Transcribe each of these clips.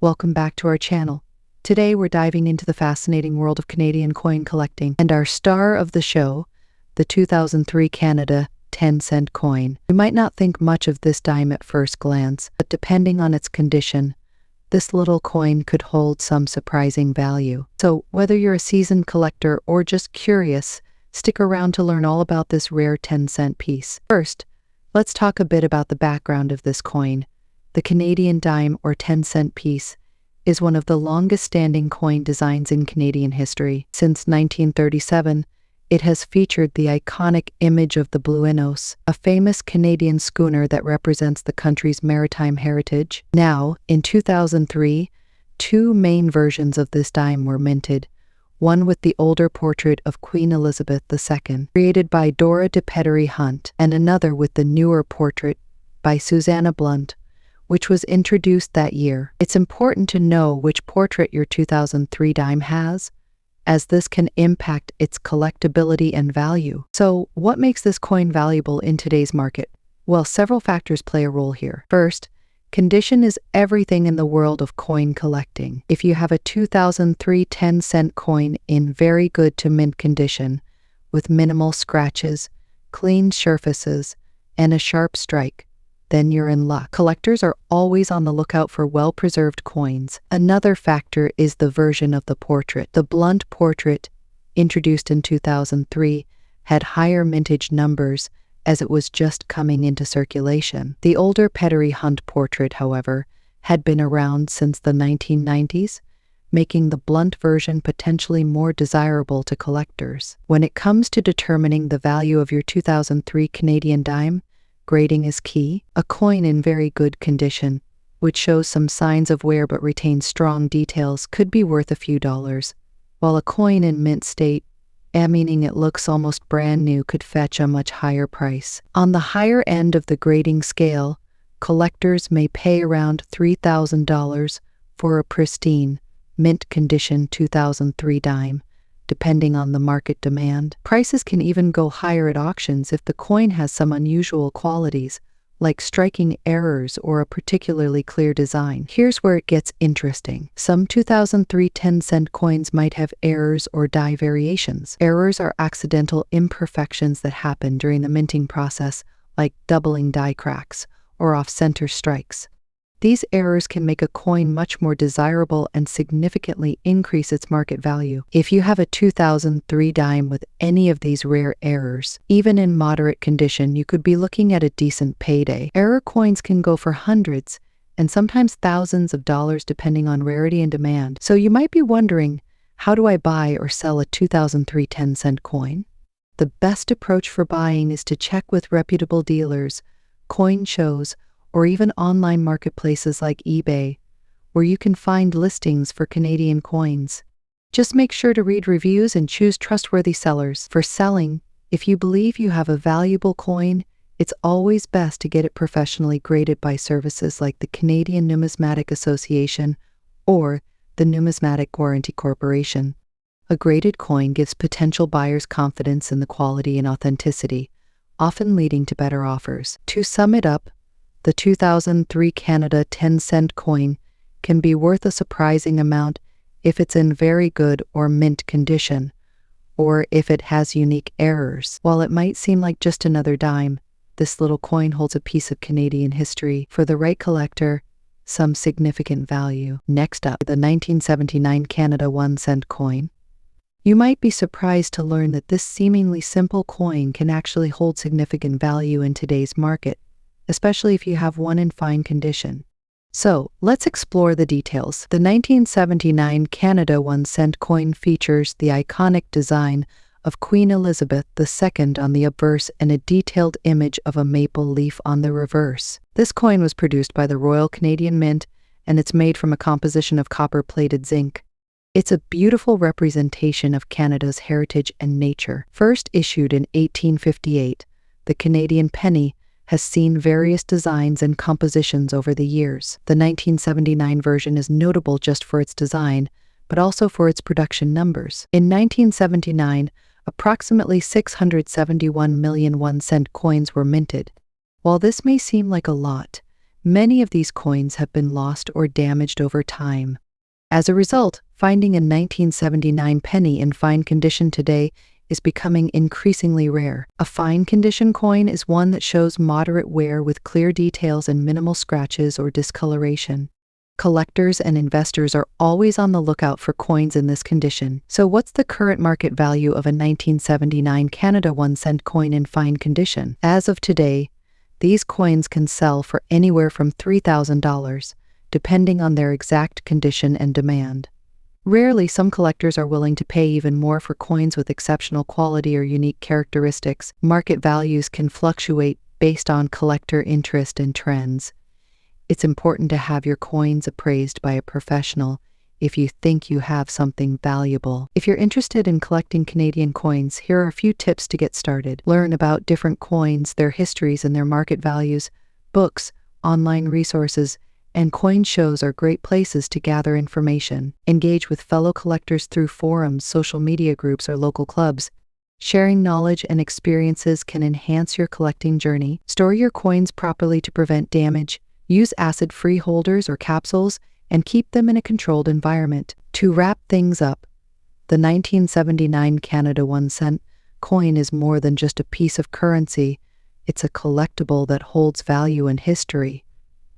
Welcome back to our channel. Today we're diving into the fascinating world of Canadian coin collecting, and our star of the show, the 2003 Canada 10-cent coin. You might not think much of this dime at first glance, but depending on its condition, this little coin could hold some surprising value. So whether you're a seasoned collector or just curious, stick around to learn all about this rare 10-cent piece. First, let's talk a bit about the background of this coin. The Canadian dime or 10-cent piece is one of the longest-standing coin designs in Canadian history. Since 1937, it has featured the iconic image of the Bluenos, a famous Canadian schooner that represents the country's maritime heritage. Now, in 2003, two main versions of this dime were minted, one with the older portrait of Queen Elizabeth II, created by Dora de Pettery Hunt, and another with the newer portrait by Susanna Blunt, which was introduced that year. It's important to know which portrait your 2003 dime has, as this can impact its collectability and value. So, what makes this coin valuable in today's market? Well, several factors play a role here. First, condition is everything in the world of coin collecting. If you have a 2003 10-cent coin in very good to mint condition, with minimal scratches, clean surfaces, and a sharp strike, then you're in luck. Collectors are always on the lookout for well-preserved coins. Another factor is the version of the portrait. The Blunt portrait, introduced in 2003, had higher mintage numbers as it was just coming into circulation. The older Pettery Hunt portrait, however, had been around since the 1990s, making the Blunt version potentially more desirable to collectors. When it comes to determining the value of your 2003 Canadian dime, grading is key. A coin in very good condition, which shows some signs of wear but retains strong details, could be worth a few dollars, while a coin in mint state, meaning it looks almost brand new, could fetch a much higher price. On the higher end of the grading scale, collectors may pay around $3,000 for a pristine, mint condition 2003 dime, depending on the market demand. Prices can even go higher at auctions if the coin has some unusual qualities, like striking errors or a particularly clear design. Here's where it gets interesting. Some 2003 10-cent coins might have errors or die variations. Errors are accidental imperfections that happen during the minting process, like doubling die cracks or off-center strikes. These errors can make a coin much more desirable and significantly increase its market value. If you have a 2003 dime with any of these rare errors, even in moderate condition, you could be looking at a decent payday. Error coins can go for hundreds and sometimes thousands of dollars depending on rarity and demand. So you might be wondering, how do I buy or sell a 2003 10-cent coin? The best approach for buying is to check with reputable dealers, coin shows, or even online marketplaces like eBay, where you can find listings for Canadian coins. Just make sure to read reviews and choose trustworthy sellers. For selling, if you believe you have a valuable coin, it's always best to get it professionally graded by services like the Canadian Numismatic Association or the Numismatic Warranty Corporation. A graded coin gives potential buyers confidence in the quality and authenticity, often leading to better offers. To sum it up, the 2003 Canada 10-cent coin can be worth a surprising amount if it's in very good or mint condition, or if it has unique errors. While it might seem like just another dime, this little coin holds a piece of Canadian history. For the right collector, some significant value. Next up, the 1979 Canada 1-cent coin. You might be surprised to learn that this seemingly simple coin can actually hold significant value in today's market, especially if you have one in fine condition. So, let's explore the details. The 1979 Canada 1-cent coin features the iconic design of Queen Elizabeth II on the obverse and a detailed image of a maple leaf on the reverse. This coin was produced by the Royal Canadian Mint, and it's made from a composition of copper-plated zinc. It's a beautiful representation of Canada's heritage and nature. First issued in 1858, the Canadian penny has seen various designs and compositions over the years. The 1979 version is notable just for its design, but also for its production numbers. In 1979, approximately 671 million 1-cent coins were minted. While this may seem like a lot, Many of these coins have been lost or damaged over time. As a result, finding a 1979 penny in fine condition today is becoming increasingly rare. A fine condition coin is one that shows moderate wear with clear details and minimal scratches or discoloration. Collectors and investors are always on the lookout for coins in this condition. So what's the current market value of a 1979 Canada 1-cent coin in fine condition? As of today, these coins can sell for anywhere from $3,000, depending on their exact condition and demand. Rarely, some collectors are willing to pay even more for coins with exceptional quality or unique characteristics. Market values can fluctuate based on collector interest and trends. It's important to have your coins appraised by a professional if you think you have something valuable. If you're interested in collecting Canadian coins, here are a few tips to get started. Learn about different coins, their histories, and their market values. Books, online resources, and coin shows are great places to gather information. Engage with fellow collectors through forums, social media groups, or local clubs. Sharing knowledge and experiences can enhance your collecting journey. Store your coins properly to prevent damage. Use acid-free holders or capsules and keep them in a controlled environment. To wrap things up, the 1979 Canada 1-cent coin is more than just a piece of currency. It's a collectible that holds value and history.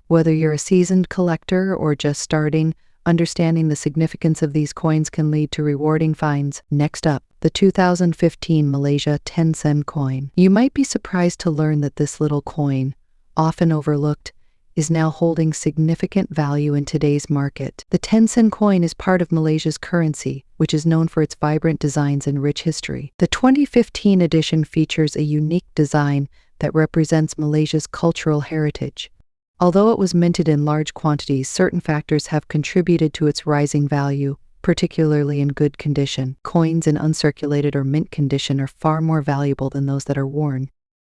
Whether you're a seasoned collector or just starting, understanding the significance of these coins can lead to rewarding finds. Next up, the 2015 Malaysia 10-cent coin. You might be surprised to learn that this little coin, often overlooked, is now holding significant value in today's market. The 10-cent coin is part of Malaysia's currency, which is known for its vibrant designs and rich history. The 2015 edition features a unique design that represents Malaysia's cultural heritage. Although it was minted in large quantities, certain factors have contributed to its rising value, particularly in good condition. Coins in uncirculated or mint condition are far more valuable than those that are worn.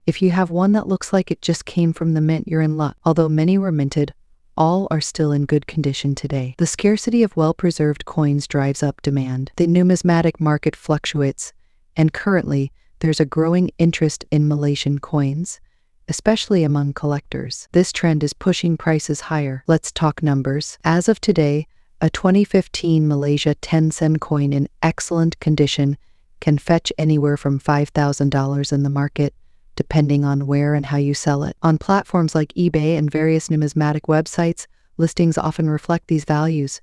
If you have one that looks like it just came from the mint, you're in luck. Although many were minted, all are still in good condition today. The scarcity of well-preserved coins drives up demand. The numismatic market fluctuates, and currently, there's a growing interest in Malaysian coins, especially among collectors. This trend is pushing prices higher. Let's talk numbers. As of today, a 2015 Malaysia 10-cent coin in excellent condition can fetch anywhere from $5,000 in the market, depending on where and how you sell it. On platforms like eBay and various numismatic websites, listings often reflect these values.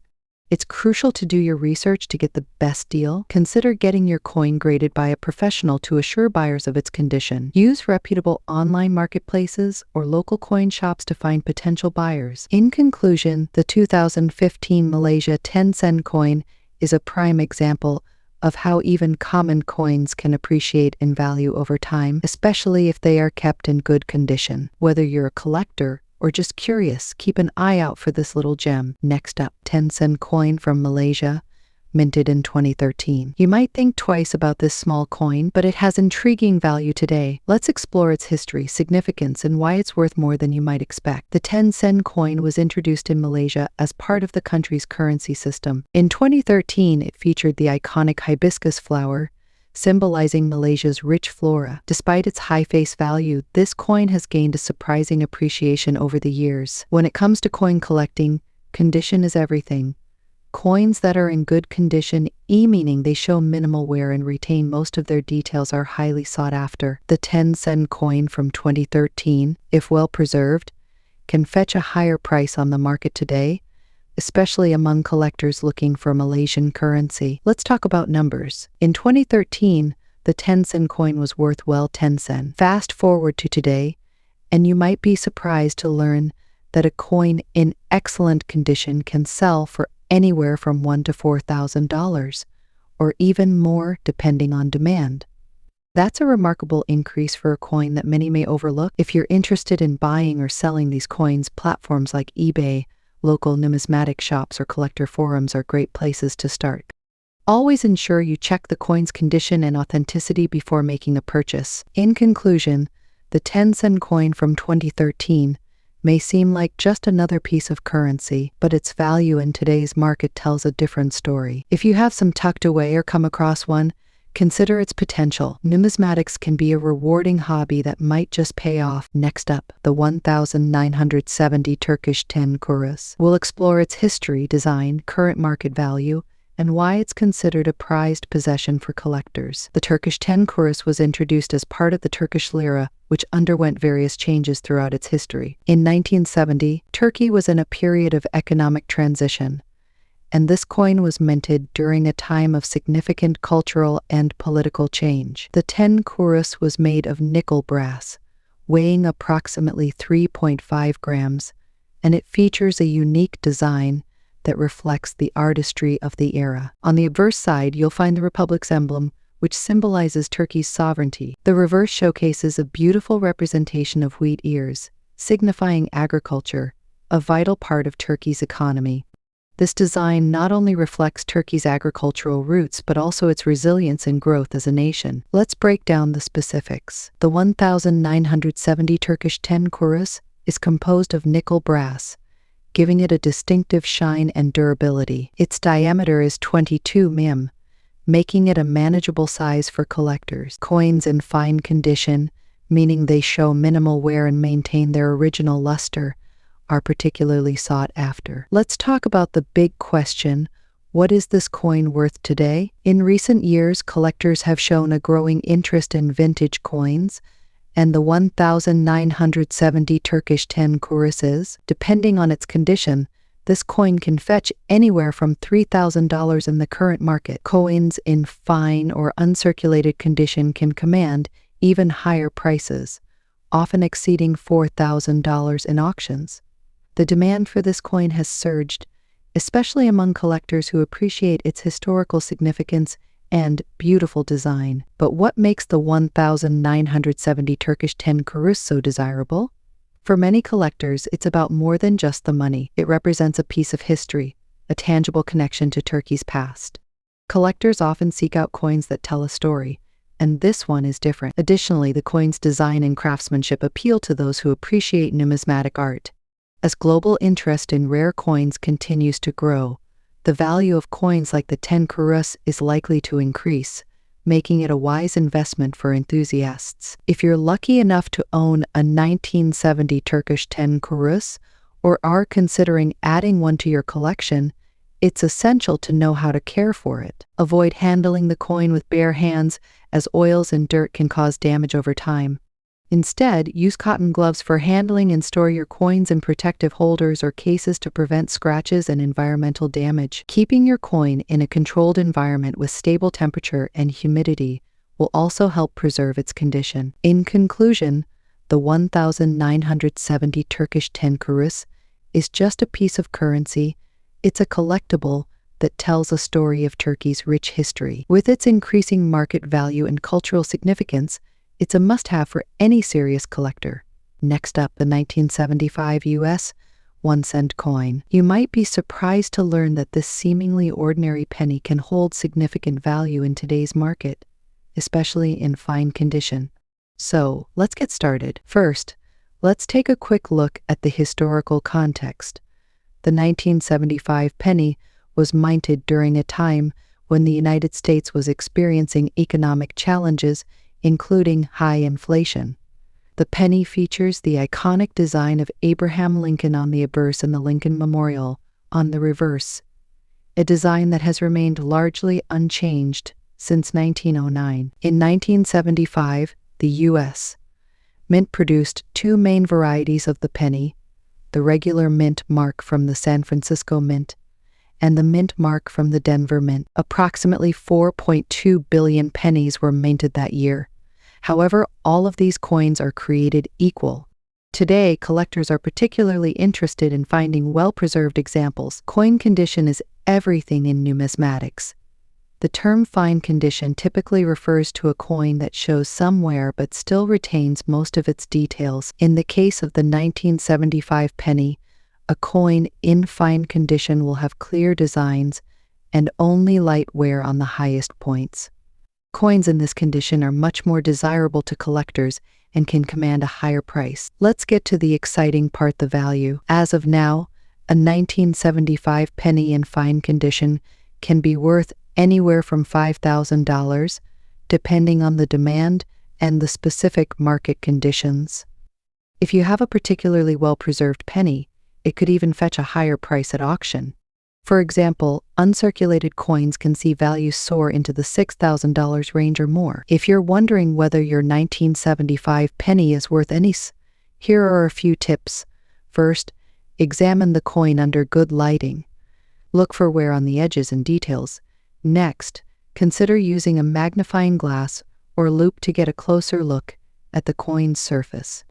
It's crucial to do your research to get the best deal. Consider getting your coin graded by a professional to assure buyers of its condition. Use reputable online marketplaces or local coin shops to find potential buyers. In conclusion, the 2015 Malaysia 10-cent coin is a prime example of how even common coins can appreciate in value over time, especially if they are kept in good condition. Whether you're a collector or just curious, keep an eye out for this little gem. Next up, 10-cent coin from Malaysia, minted in 2013. You might think twice about this small coin, but it has intriguing value today. Let's explore its history, significance, and why it's worth more than you might expect. The 10-cent coin was introduced in Malaysia as part of the country's currency system. In 2013, it featured the iconic hibiscus flower, symbolizing Malaysia's rich flora. Despite its high face value, this coin has gained a surprising appreciation over the years. When it comes to coin collecting, condition is everything. Coins that are in good condition, meaning they show minimal wear and retain most of their details, are highly sought after. The 10-cent coin from 2013, if well preserved, can fetch a higher price on the market today, especially among collectors looking for Malaysian currency. Let's talk about numbers. In 2013, the 10-cent coin was worth well 10 cents. Fast forward to today, and you might be surprised to learn that a coin in excellent condition can sell for anywhere from $1,000 to $4,000, or even more depending on demand. That's a remarkable increase for a coin that many may overlook. If you're interested in buying or selling these coins, platforms like eBay, local numismatic shops, or collector forums are great places to start. Always ensure you check the coin's condition and authenticity before making a purchase. In conclusion, the 10-cent coin from 2013 may seem like just another piece of currency, but its value in today's market tells a different story. If you have some tucked away or come across one, Consider its potential. Numismatics can be a rewarding hobby that might just pay off. Next up, the 1970 Turkish 10 kuruş. We'll explore its history, design, current market value, and why it's considered a prized possession for collectors. The Turkish 10 kuruş was introduced as part of the Turkish lira, which underwent various changes throughout its history. In 1970, Turkey was in a period of economic transition, and this coin was minted during a time of significant cultural and political change. The 10 kuruş was made of nickel brass, weighing approximately 3.5 grams, and it features a unique design that reflects the artistry of the era. On the obverse side, you'll find the Republic's emblem, which symbolizes Turkey's sovereignty. The reverse showcases a beautiful representation of wheat ears, signifying agriculture, a vital part of Turkey's economy. This design not only reflects Turkey's agricultural roots, but also its resilience and growth as a nation. Let's break down the specifics. The 1970 Turkish 10 kuruş is composed of nickel brass, giving it a distinctive shine and durability. Its diameter is 22 mm, making it a manageable size for collectors. Coins in fine condition, meaning they show minimal wear and maintain their original luster, are particularly sought after. Let's talk about the big question: what is this coin worth today? In recent years, collectors have shown a growing interest in vintage coins, and the 1970 Turkish 10 kuruş, depending on its condition, this coin can fetch anywhere from $3,000 in the current market. Coins in fine or uncirculated condition can command even higher prices, often exceeding $4,000 in auctions. The demand for this coin has surged, especially among collectors who appreciate its historical significance and beautiful design. But what makes the 1970 Turkish 10 kuruş so desirable? For many collectors, it's about more than just the money. It represents a piece of history, a tangible connection to Turkey's past. Collectors often seek out coins that tell a story, and this one is different. Additionally, the coin's design and craftsmanship appeal to those who appreciate numismatic art. As global interest in rare coins continues to grow, the value of coins like the 10 kuruş is likely to increase, making it a wise investment for enthusiasts. If you're lucky enough to own a 1970 Turkish 10 kuruş or are considering adding one to your collection, it's essential to know how to care for it. Avoid handling the coin with bare hands, as oils and dirt can cause damage over time. Instead, use cotton gloves for handling and store your coins in protective holders or cases to prevent scratches and environmental damage. Keeping your coin in a controlled environment with stable temperature and humidity will also help preserve its condition. In conclusion, the 1970 Turkish 10 kuruş is just a piece of currency. It's a collectible that tells a story of Turkey's rich history. With its increasing market value and cultural significance, it's a must-have for any serious collector. Next up, the 1975 US 1-cent coin. You might be surprised to learn that this seemingly ordinary penny can hold significant value in today's market, especially in fine condition. So, let's get started. First, let's take a quick look at the historical context. The 1975 penny was minted during a time when the United States was experiencing economic challenges, including high inflation. The penny features the iconic design of Abraham Lincoln on the obverse and the Lincoln Memorial on the reverse, a design that has remained largely unchanged since 1909. In 1975, the U.S. Mint produced two main varieties of the penny: the regular mint mark from the San Francisco Mint and the mint mark from the Denver Mint. Approximately 4.2 billion pennies were minted that year. However, all of these coins are created equal. Today, collectors are particularly interested in finding well-preserved examples. Coin condition is everything in numismatics. The term fine condition typically refers to a coin that shows some wear but still retains most of its details. In the case of the 1975 penny, a coin in fine condition will have clear designs and only light wear on the highest points. Coins in this condition are much more desirable to collectors and can command a higher price. Let's get to the exciting part: the value. As of now, a 1975 penny in fine condition can be worth anywhere from $5,000 depending on the demand and the specific market conditions. If you have a particularly well-preserved penny, it could even fetch a higher price at auction. For example, uncirculated coins can see values soar into the $6,000 range or more. If you're wondering whether your 1975 penny is worth any, here are a few tips. First, examine the coin under good lighting. Look for wear on the edges and details. Next, consider using a magnifying glass or loupe to get a closer look at the coin's surface.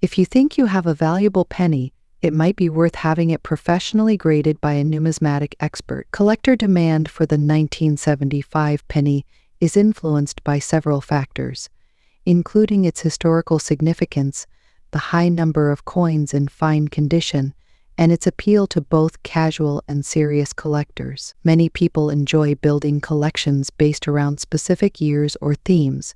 If you think you have a valuable penny, it might be worth having it professionally graded by a numismatic expert. Collector demand for the 1975 penny is influenced by several factors, including its historical significance, the high number of coins in fine condition, and its appeal to both casual and serious collectors. Many people enjoy building collections based around specific years or themes,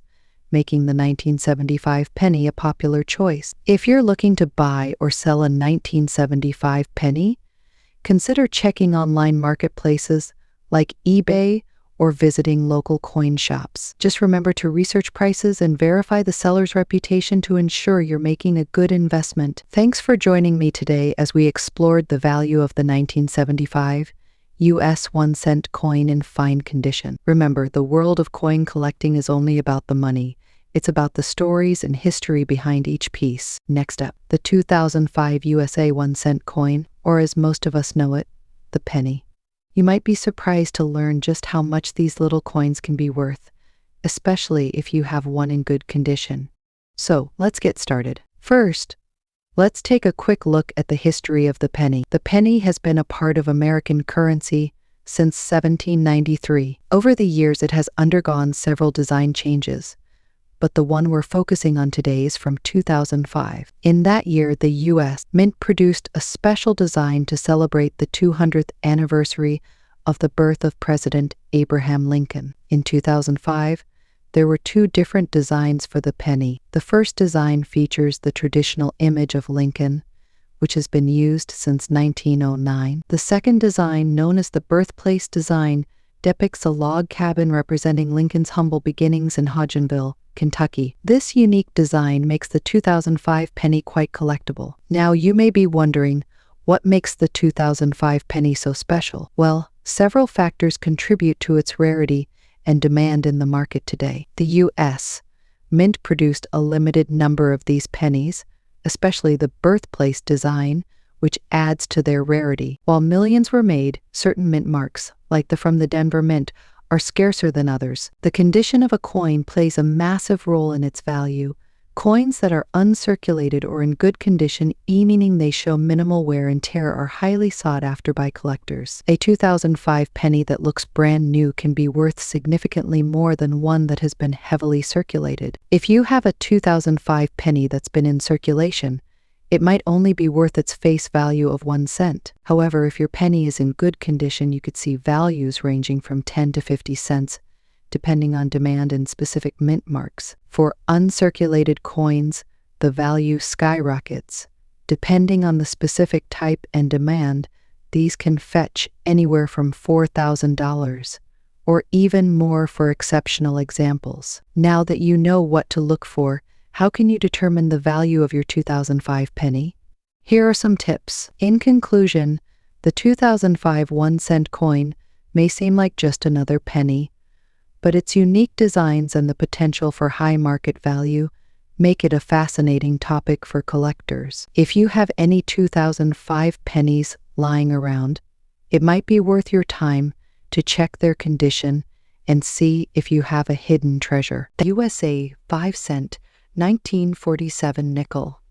making the 1975 penny a popular choice. If you're looking to buy or sell a 1975 penny, consider checking online marketplaces like eBay or visiting local coin shops. Just remember to research prices and verify the seller's reputation to ensure you're making a good investment. Thanks for joining me today as we explored the value of the 1975 US 1-cent coin in fine condition. Remember, the world of coin collecting is only about the money. It's about the stories and history behind each piece. Next up, the 2005 USA 1-cent coin, or as most of us know it, the penny. You might be surprised to learn just how much these little coins can be worth, especially if you have one in good condition. So, let's get started. First, let's take a quick look at the history of the penny. The penny has been a part of American currency since 1793. Over the years, it has undergone several design changes, but the one we're focusing on today is from 2005. In that year, the U.S. Mint produced a special design to celebrate the 200th anniversary of the birth of President Abraham Lincoln. In 2005, there were two different designs for the penny. The first design features the traditional image of Lincoln, which has been used since 1909. The second design, known as the birthplace design, depicts a log cabin representing Lincoln's humble beginnings in Hodgenville, Kentucky. This unique design makes the 2005 penny quite collectible. Now, you may be wondering, what makes the 2005 penny so special? Well, several factors contribute to its rarity and demand in the market today. The U.S. Mint produced a limited number of these pennies, especially the birthplace design, which adds to their rarity. While millions were made, certain mint marks, like the from the Denver Mint, are scarcer than others. The condition of a coin plays a massive role in its value. Coins that are uncirculated or in good condition, meaning they show minimal wear and tear, are highly sought after by collectors. A 2005 penny that looks brand new can be worth significantly more than one that has been heavily circulated. If you have a 2005 penny that's been in circulation, it might only be worth its face value of 1 cent. However, if your penny is in good condition, you could see values ranging from 10 to 50 cents, depending on demand and specific mint marks. For uncirculated coins, the value skyrockets. Depending on the specific type and demand, these can fetch anywhere from $4,000 or even more for exceptional examples. Now that you know what to look for, how can you determine the value of your 2005 penny? Here are some tips. In conclusion, the 2005 1-cent coin may seem like just another penny, but its unique designs and the potential for high market value make it a fascinating topic for collectors. If you have any 2005 pennies lying around, it might be worth your time to check their condition and see if you have a hidden treasure. The USA 5-cent 1947 nickel.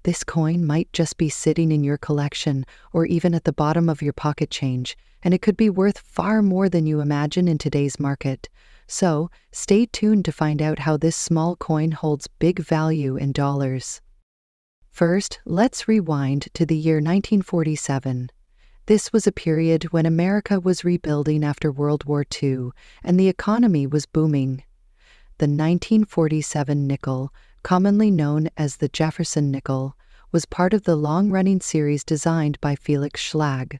This coin might just be sitting in your collection or even at the bottom of your pocket change, and it could be worth far more than you imagine in today's market. So, stay tuned to find out how this small coin holds big value in dollars. First, let's rewind to the year 1947. This was a period when America was rebuilding after World War II, and the economy was booming. The 1947 nickel, commonly known as the Jefferson nickel, was part of the long-running series designed by Felix Schlag.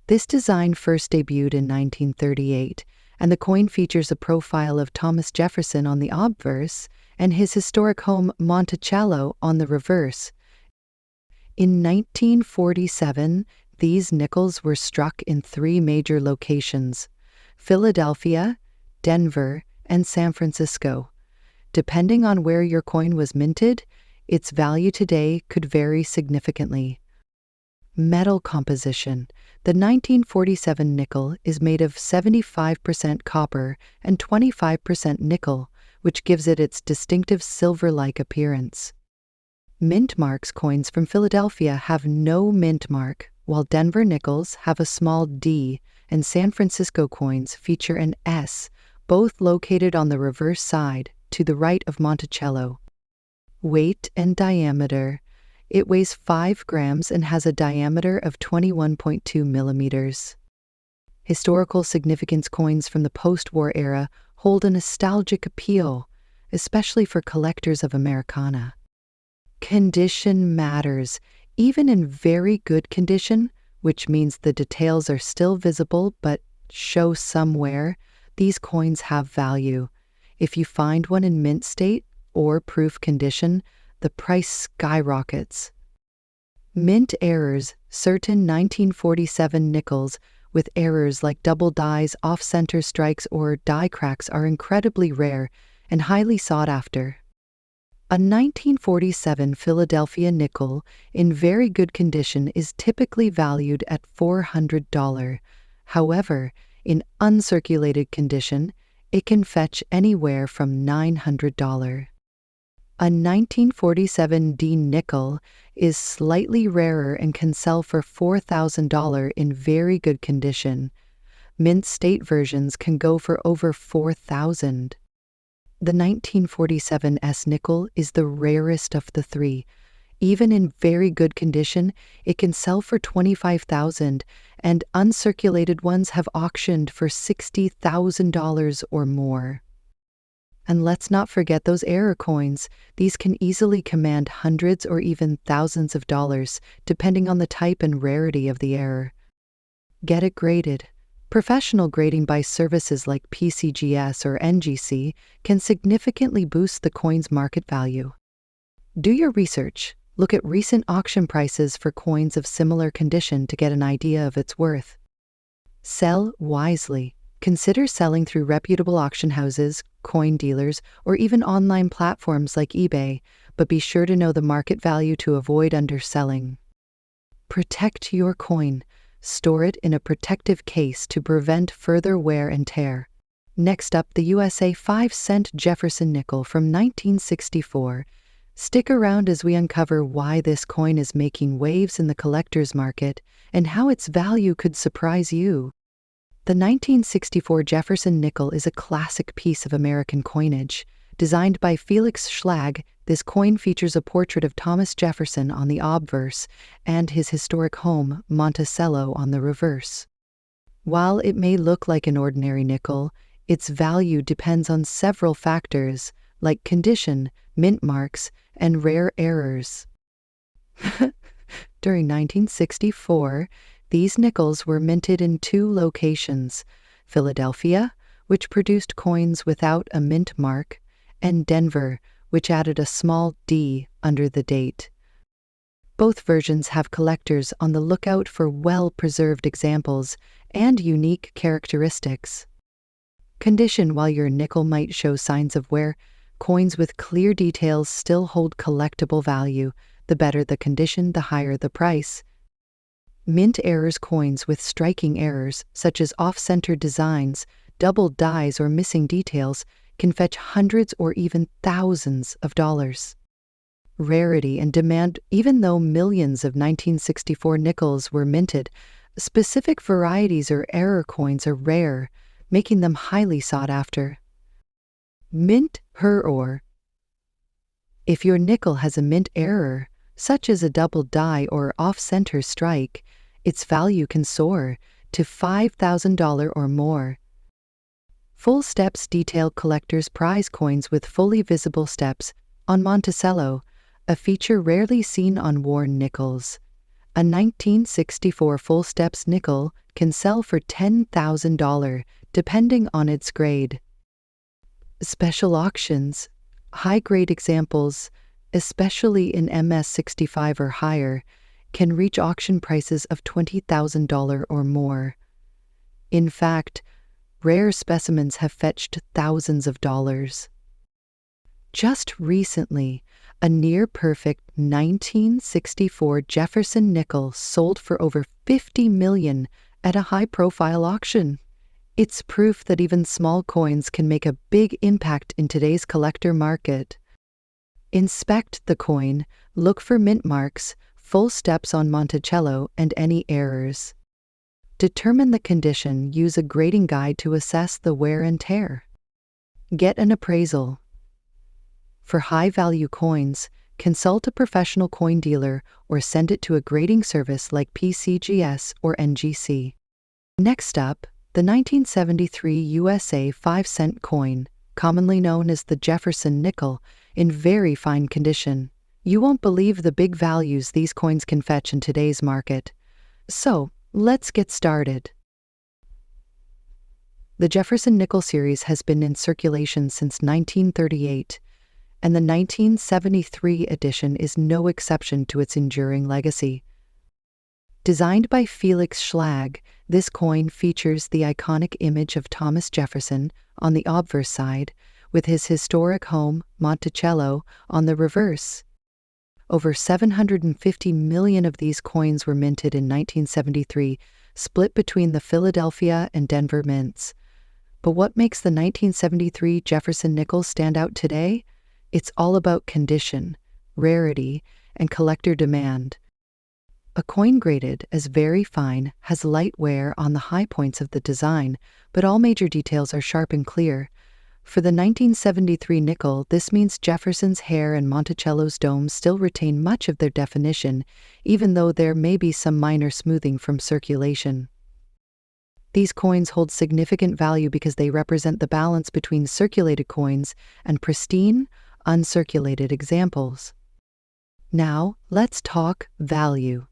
This design first debuted in 1938 and the coin features a profile of Thomas Jefferson on the obverse and his historic home Monticello on the reverse. In 1947, these nickels were struck in 3 major locations: Philadelphia, Denver, and San Francisco. Depending on where your coin was minted, its value today could vary significantly. Metal composition. The 1947 nickel is made of 75% copper and 25% nickel, which gives it its distinctive silver-like appearance. Mint marks coins from Philadelphia have no mint mark, while Denver nickels have a small D, and San Francisco coins feature an S, both located on the reverse side, to the right of Monticello. Weight and diameter. It weighs 5 grams and has a diameter of 21.2 millimeters. Historical significance. Coins from the post-war era hold a nostalgic appeal, especially for collectors of Americana. Condition matters. Even in very good condition, which means the details are still visible but show some wear, these coins have value. If you find one in mint state or proof condition, the price skyrockets. Mint errors. Certain 1947 nickels with errors like double dies, off-center strikes, or die cracks are incredibly rare and highly sought after. A 1947 Philadelphia nickel in very good condition is typically valued at $400. However, in uncirculated condition, it can fetch anywhere from $900. A 1947 D nickel is slightly rarer and can sell for $4,000 in very good condition. Mint state versions can go for over $4,000. The 1947 S nickel is the rarest of the 3. Even in very good condition, it can sell for $25,000, and uncirculated ones have auctioned for $60,000 or more. And let's not forget those error coins. These can easily command hundreds or even thousands of dollars, depending on the type and rarity of the error. Get it graded. Professional grading by services like PCGS or NGC can significantly boost the coin's market value. Do your research. Look at recent auction prices for coins of similar condition to get an idea of its worth. Sell wisely. Consider selling through reputable auction houses, coin dealers, or even online platforms like eBay, but be sure to know the market value to avoid underselling. Protect your coin. Store it in a protective case to prevent further wear and tear. Next up, the USA 5-cent Jefferson nickel from 1964. Stick around as we uncover why this coin is making waves in the collector's market and how its value could surprise you. The 1964 Jefferson nickel is a classic piece of American coinage. Designed by Felix Schlag, this coin features a portrait of Thomas Jefferson on the obverse and his historic home, Monticello, on the reverse. While it may look like an ordinary nickel, its value depends on several factors, like condition, mint marks, and rare errors. During 1964, these nickels were minted in 2 locations: Philadelphia, which produced coins without a mint mark, and Denver, which added a small D under the date. Both versions have collectors on the lookout for well-preserved examples and unique characteristics. Condition. While your nickel might show signs of wear, coins with clear details still hold collectible value. The better the condition, the higher the price. Mint errors. Coins with striking errors, such as off-center designs, double dies, or missing details, can fetch hundreds or even thousands of dollars. Rarity and demand. Even though millions of 1964 nickels were minted, specific varieties or error coins are rare, making them highly sought after. Mint error. If your nickel has a mint error, such as a double die or off-center strike, its value can soar to $5,000 or more. Full steps. Detail. Collectors prize coins with fully visible steps on Monticello, a feature rarely seen on worn nickels. A 1964 full steps nickel can sell for $10,000, depending on its grade. Special auctions. High-grade examples, especially in MS65 or higher, can reach auction prices of $20,000 or more. In fact, rare specimens have fetched thousands of dollars. Just recently, a near-perfect 1964 Jefferson nickel sold for over $50 million at a high-profile auction. It's proof that even small coins can make a big impact in today's collector market. Inspect the coin, look for mint marks, full steps on Monticello, and any errors. Determine the condition, use a grading guide to assess the wear and tear. Get an appraisal. For high-value coins, consult a professional coin dealer or send it to a grading service like PCGS or NGC. Next up, the 1973 USA 5-cent coin, commonly known as the Jefferson nickel, in very fine condition. You won't believe the big values these coins can fetch in today's market. So, let's get started. The Jefferson nickel series has been in circulation since 1938, and the 1973 edition is no exception to its enduring legacy. Designed by Felix Schlag, this coin features the iconic image of Thomas Jefferson on the obverse side, with his historic home, Monticello, on the reverse. Over 750 million of these coins were minted in 1973, split between the Philadelphia and Denver mints. But what makes the 1973 Jefferson nickel stand out today? It's all about condition, rarity, and collector demand. A coin graded as very fine has light wear on the high points of the design, but all major details are sharp and clear. For the 1973 nickel, this means Jefferson's hair and Monticello's dome still retain much of their definition, even though there may be some minor smoothing from circulation. These coins hold significant value because they represent the balance between circulated coins and pristine, uncirculated examples. Now, let's talk value.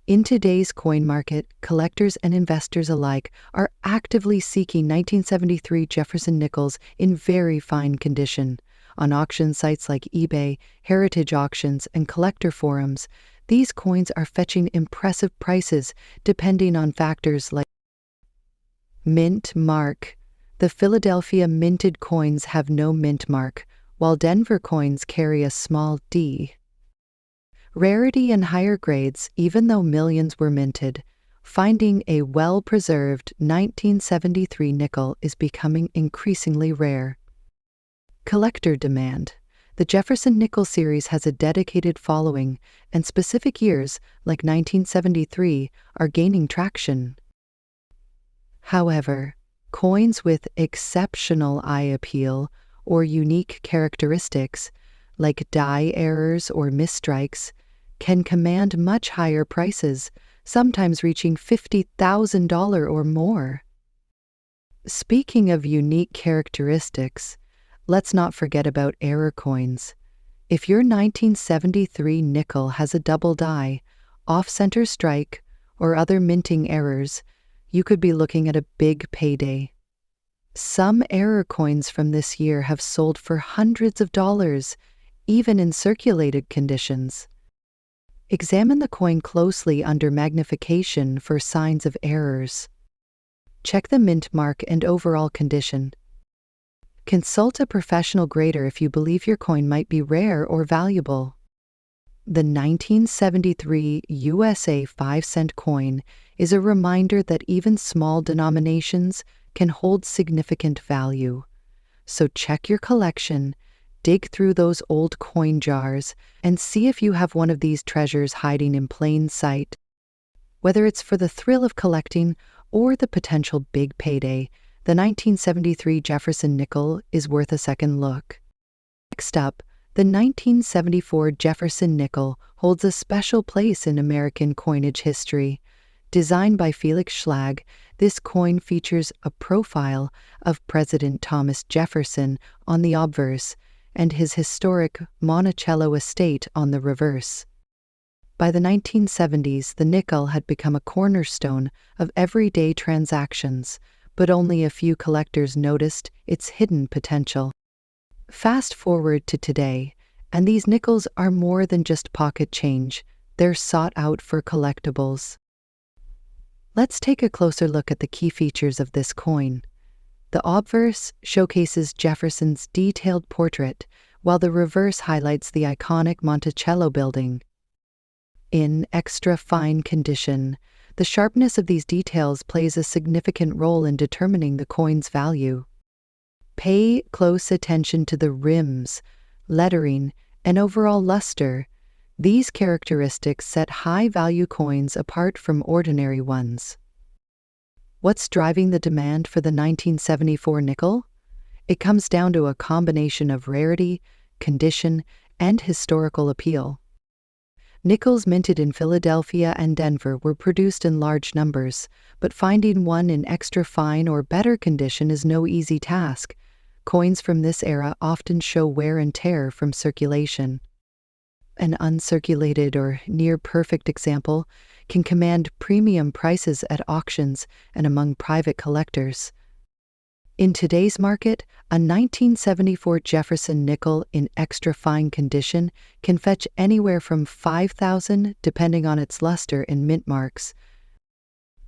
In today's coin market, collectors and investors alike are actively seeking 1973 Jefferson nickels in very fine condition. On auction sites like eBay, heritage auctions, and collector forums, these coins are fetching impressive prices depending on factors like mint mark. The Philadelphia minted coins have no mint mark, while Denver coins carry a small D. Rarity and higher grades, even though millions were minted, finding a well-preserved 1973 nickel is becoming increasingly rare. Collector demand. The Jefferson nickel series has a dedicated following, and specific years, like 1973, are gaining traction. However, coins with exceptional eye appeal or unique characteristics, like die errors or misstrikes, can command much higher prices, sometimes reaching $50,000 or more. Speaking of unique characteristics, let's not forget about error coins. If your 1973 nickel has a double die, off-center strike, or other minting errors, you could be looking at a big payday. Some error coins from this year have sold for hundreds of dollars, even in circulated conditions. Examine the coin closely under magnification for signs of errors. Check the mint mark and overall condition. Consult a professional grader if you believe your coin might be rare or valuable. The 1973 USA 5-cent coin is a reminder that even small denominations can hold significant value. So check your collection, dig through those old coin jars, and see if you have one of these treasures hiding in plain sight. Whether it's for the thrill of collecting or the potential big payday, the 1973 Jefferson nickel is worth a second look. Next up, the 1974 Jefferson nickel holds a special place in American coinage history. Designed by Felix Schlag, this coin features a profile of President Thomas Jefferson on the obverse and his historic Monticello estate on the reverse. By the 1970s, the nickel had become a cornerstone of everyday transactions, but only a few collectors noticed its hidden potential. Fast forward to today, and these nickels are more than just pocket change. They're sought out for collectibles. Let's take a closer look at the key features of this coin. The obverse showcases Jefferson's detailed portrait, while the reverse highlights the iconic Monticello building. In extra fine condition, the sharpness of these details plays a significant role in determining the coin's value. Pay close attention to the rims, lettering, and overall luster. These characteristics set high-value coins apart from ordinary ones. What's driving the demand for the 1974 nickel? It comes down to a combination of rarity, condition, and historical appeal. Nickels minted in Philadelphia and Denver were produced in large numbers, but finding one in extra fine or better condition is no easy task. Coins from this era often show wear and tear from circulation. An uncirculated or near-perfect example can command premium prices at auctions and among private collectors. In today's market, a 1974 Jefferson nickel in extra fine condition can fetch anywhere from $5,000 depending on its luster and mint marks.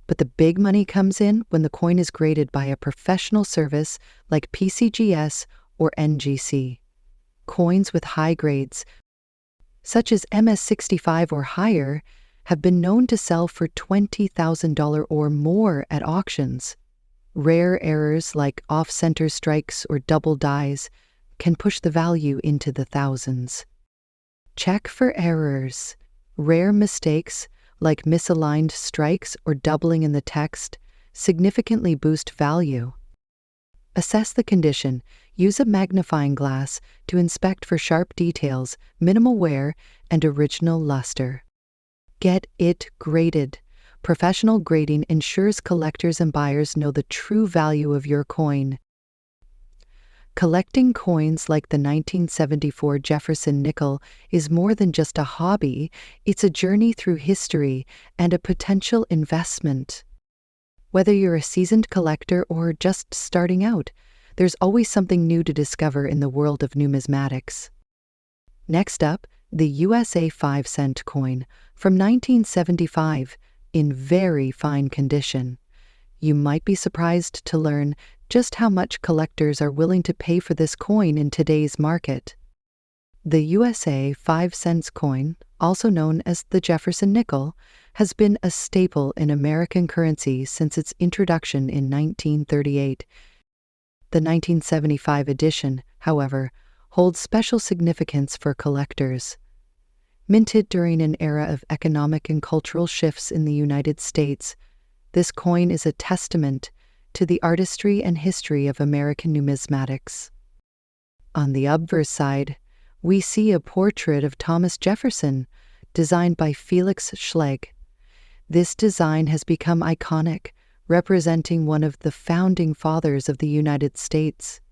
But the big money comes in when the coin is graded by a professional service like PCGS or NGC. Coins with high grades, such as MS65 or higher, have been known to sell for $20,000 or more at auctions. Rare errors like off-center strikes or double dies can push the value into the thousands. Check for errors. Rare mistakes, like misaligned strikes or doubling in the text, significantly boost value. Assess the condition. Use a magnifying glass to inspect for sharp details, minimal wear, and original luster. Get it graded. Professional grading ensures collectors and buyers know the true value of your coin. Collecting coins like the 1974 Jefferson nickel is more than just a hobby, it's a journey through history and a potential investment. Whether you're a seasoned collector or just starting out, there's always something new to discover in the world of numismatics. Next up, the USA 5-cent coin from 1975, in very fine condition. You might be surprised to learn just how much collectors are willing to pay for this coin in today's market. The USA 5-cent coin, also known as the Jefferson nickel, has been a staple in American currency since its introduction in 1938. The 1975 edition, however, holds special significance for collectors. Minted during an era of economic and cultural shifts in the United States, this coin is a testament to the artistry and history of American numismatics. On the obverse side, we see a portrait of Thomas Jefferson, designed by Felix Schlegel. This design has become iconic, representing one of the founding fathers of the United States.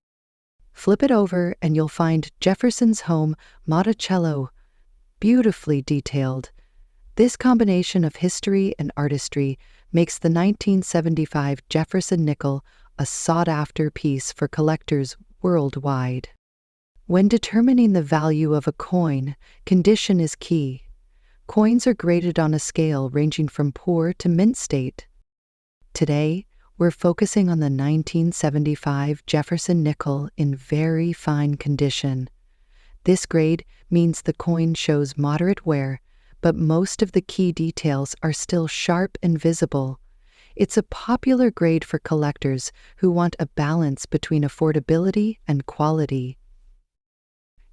Flip it over and you'll find Jefferson's home, Monticello, beautifully detailed. This combination of history and artistry makes the 1975 Jefferson nickel a sought-after piece for collectors worldwide. When determining the value of a coin, condition is key. Coins are graded on a scale ranging from poor to mint state. Today, we're focusing on the 1975 Jefferson nickel in very fine condition. This grade means the coin shows moderate wear, but most of the key details are still sharp and visible. It's a popular grade for collectors who want a balance between affordability and quality.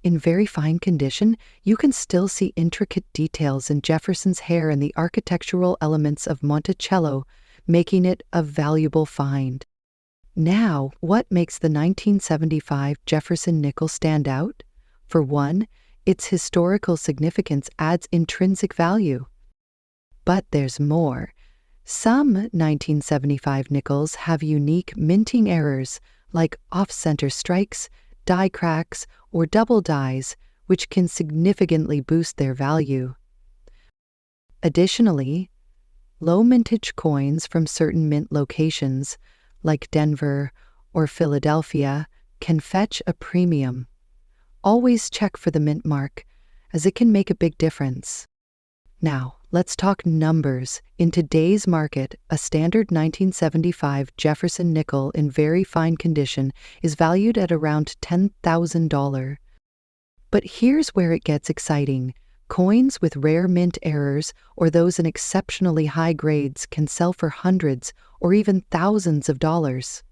In very fine condition, you can still see intricate details in Jefferson's hair and the architectural elements of Monticello, making it a valuable find. Now, what makes the 1975 Jefferson nickel stand out? For one, its historical significance adds intrinsic value. But there's more. Some 1975 nickels have unique minting errors, like off-center strikes, die cracks, or double dies, which can significantly boost their value. Additionally, low mintage coins from certain mint locations, like Denver or Philadelphia, can fetch a premium. Always check for the mint mark, as it can make a big difference. Now, let's talk numbers. In today's market, a standard 1975 Jefferson nickel in very fine condition is valued at around $10,000. But here's where it gets exciting. Coins with rare mint errors or those in exceptionally high grades can sell for hundreds or even thousands of dollars.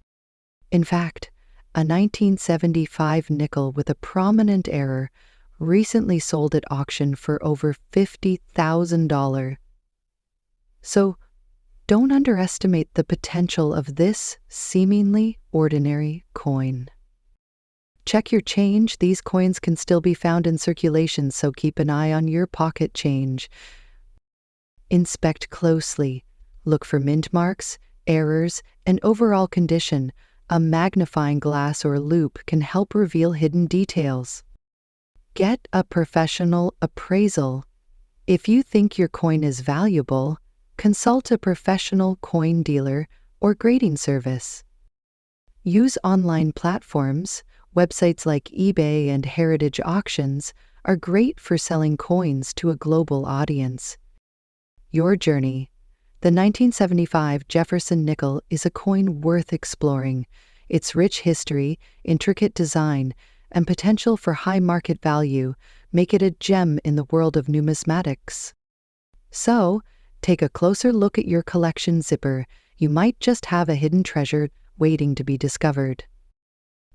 In fact, a 1975 nickel with a prominent error recently sold at auction for over $50,000. So, don't underestimate the potential of this seemingly ordinary coin. Check your change. These coins can still be found in circulation, so keep an eye on your pocket change. Inspect closely. Look for mint marks, errors, and overall condition. A magnifying glass or loupe can help reveal hidden details. Get a professional appraisal. If you think your coin is valuable, consult a professional coin dealer or grading service. Use online platforms. Websites like eBay and Heritage Auctions are great for selling coins to a global audience. Your journey. The 1975 Jefferson nickel is a coin worth exploring. Its rich history, intricate design, and potential for high market value make it a gem in the world of numismatics. So, take a closer look at your collection zipper. You might just have a hidden treasure waiting to be discovered.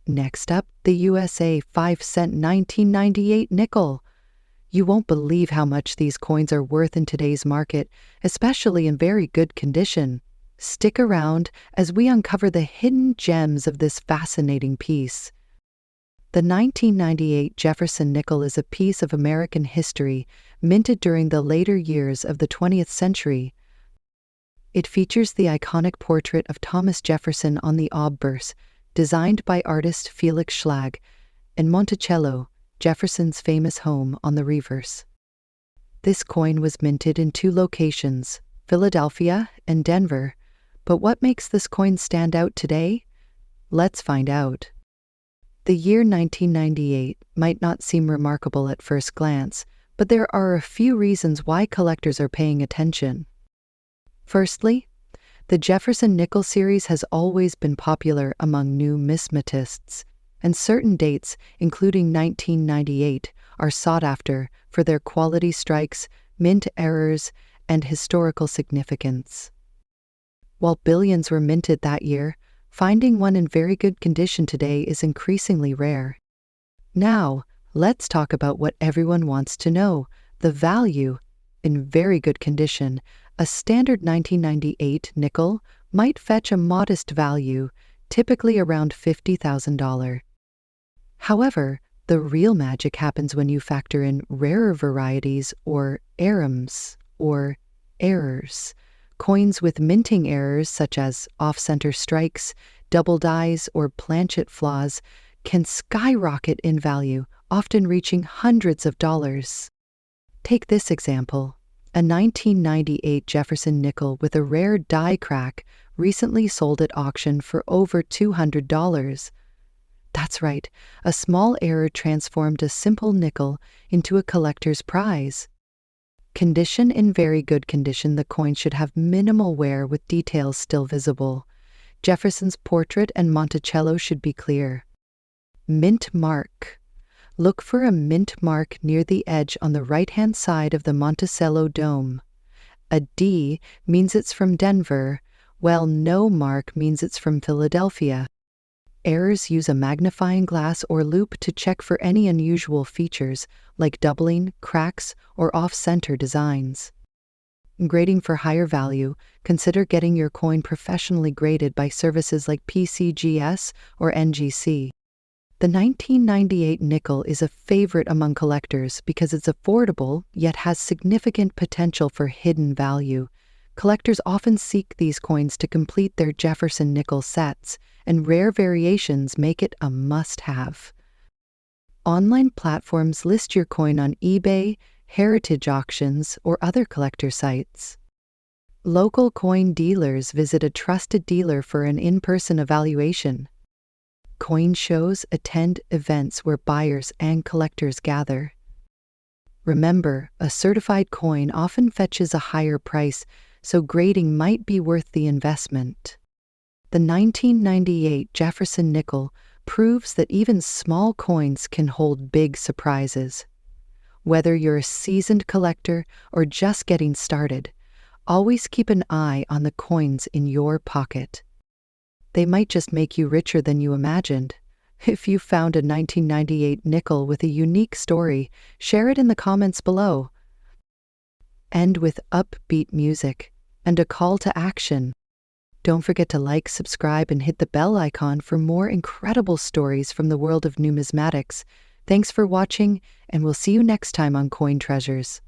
Next up, the USA 5-cent 1998 nickel. You won't believe how much these coins are worth in today's market, especially in very good condition. Stick around as we uncover the hidden gems of this fascinating piece. The 1998 Jefferson nickel is a piece of American history minted during the later years of the 20th century. It features the iconic portrait of Thomas Jefferson on the obverse, designed by artist Felix Schlag, and Monticello, Jefferson's famous home, on the reverse. This coin was minted in two locations, Philadelphia and Denver. But what makes this coin stand out today? Let's find out. The year 1998 might not seem remarkable at first glance, but there are a few reasons why collectors are paying attention. Firstly, the Jefferson nickel series has always been popular among numismatists, and certain dates, including 1998, are sought after for their quality strikes, mint errors, and historical significance. While billions were minted that year, finding one in very good condition today is increasingly rare. Now, let's talk about what everyone wants to know: the value. In very good condition, a standard 1998 nickel might fetch a modest value, typically around $50,000. However, the real magic happens when you factor in rarer varieties or errors, coins with minting errors such as off-center strikes, double dies, or planchet flaws can skyrocket in value, often reaching hundreds of dollars. Take this example. A 1998 Jefferson nickel with a rare die crack recently sold at auction for over $200. That's right, a small error transformed a simple nickel into a collector's prize. Condition: in very good condition, the coin should have minimal wear with details still visible. Jefferson's portrait and Monticello should be clear. Mint mark. Look for a mint mark near the edge on the right-hand side of the Monticello dome. A D means it's from Denver, while no mark means it's from Philadelphia. Errors: use a magnifying glass or loupe to check for any unusual features, like doubling, cracks, or off-center designs. Grading: for higher value, consider getting your coin professionally graded by services like PCGS or NGC. The 1998 nickel is a favorite among collectors because it's affordable yet has significant potential for hidden value. Collectors often seek these coins to complete their Jefferson nickel sets, and rare variations make it a must-have. Online platforms list your coin on eBay, Heritage Auctions, or other collector sites. Local coin dealers visit a trusted dealer for an in-person evaluation. Coin shows attend events where buyers and collectors gather. Remember, a certified coin often fetches a higher price, so grading might be worth the investment. The 1998 Jefferson nickel proves that even small coins can hold big surprises. Whether you're a seasoned collector or just getting started, always keep an eye on the coins in your pocket. They might just make you richer than you imagined. If you found a 1998 nickel with a unique story, share it in the comments below. End with upbeat music and a call to action. Don't forget to like, subscribe, and hit the bell icon for more incredible stories from the world of numismatics. Thanks for watching, and we'll see you next time on Coin Treasures.